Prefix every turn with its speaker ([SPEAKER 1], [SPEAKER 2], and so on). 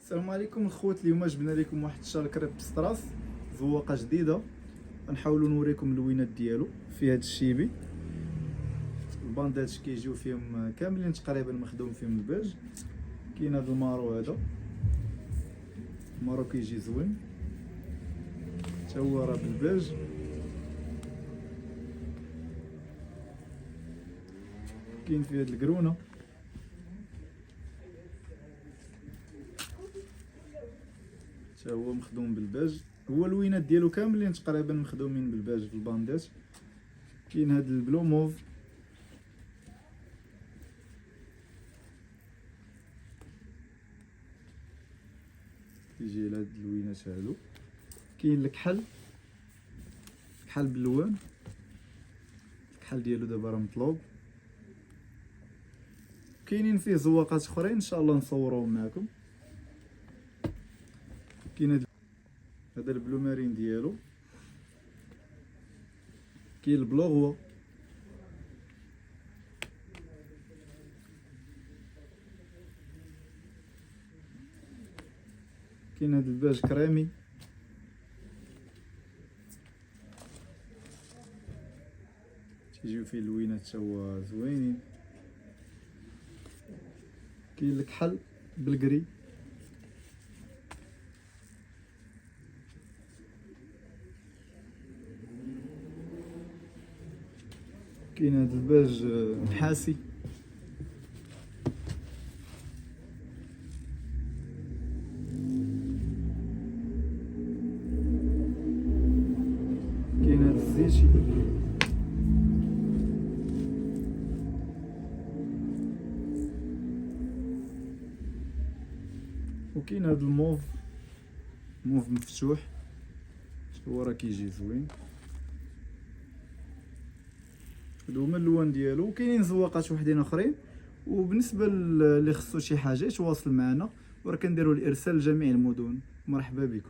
[SPEAKER 1] السلام عليكم الخوت. اليوم جبنا لكم واحد الشال كريب ستراس زواقه جديده. غنحاولوا نوريكم اللوينات ديالو في هذا الشيبي. الباندات كيجيو فيهم كاملين تقريبا مخدوم فيهم البيج. كاين هذا المارو، هذا المارو كيجي زوين حتى هو راه بالبيج. كاين في هذه الكرونه حتى هو مخدوم بالباج. هو اللوينات ديالو كاملين تقريبا مخدومين بالباج في الباندات. كاين هذا البلو موف، كيجي على هاد اللوينات هادو. كاين الكحل باللوان، الكحل ديالو دابا راه مطلوب. كاينين فيه زواقات اخرين ان شاء الله نصوروهم معكم. كاين هذا البلو مارين ديالو، كاين البلوغوا، كاين هذا الباج كريمي، تيجيو فيه اللوينات حتى هو زوينين. كاين الكحل بالكري، كاين هذا الباج نحاسي، كاين هذا الزيتي، وكاين هذا الموف مفتوح، هو راه كيجي زوين. هادو هما اللوان ديالو. وكاينين زواقات وحدين اخرين. وبالنسبه اللي خصو شي حاجه يتواصل معنا، وراه كنديروا الارسال لجميع المدن. مرحبا بكم.